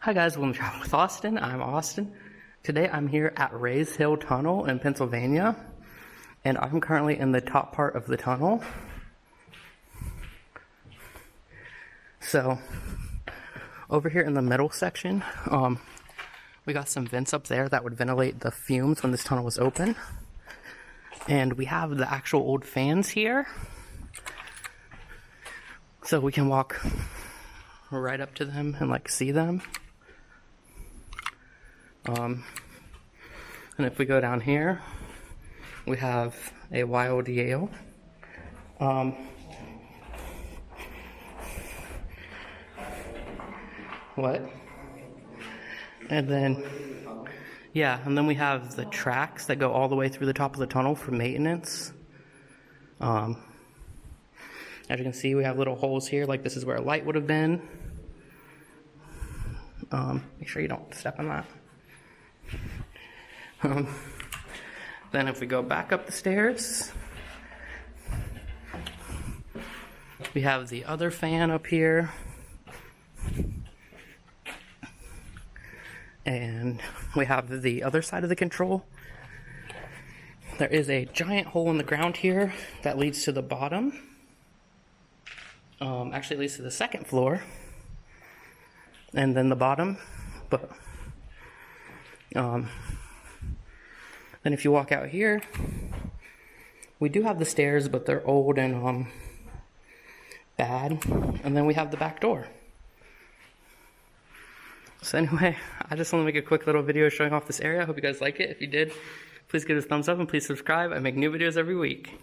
Hi guys, welcome to Travel with Austin. I'm Austin. Today I'm here at Rays Hill Tunnel in Pennsylvania, and I'm currently in the top part of the tunnel. So, over here in the middle section, we got some vents up there that would ventilate the fumes when this tunnel was open. And we have the actual old fans here, so we can walk right up to them and see them. And if we go down here, we have a wild Yale. And then we have the tracks that go all the way through the top of the tunnel for maintenance. As you can see, we have little holes here, this is where a light would have been. Make sure you don't step on that. Then if we go back up the stairs, we have the other fan up here. And we have the other side of the control. There is a giant hole in the ground here that leads to the bottom. Actually it leads to the second floor. And then the bottom. But then if you walk out here, we do have the stairs, but they're old and bad. And then we have the back door. So anyway, I just want to make a quick little video showing off this area. I hope you guys like it. If you did, please give it a thumbs up and please subscribe. I make new videos every week.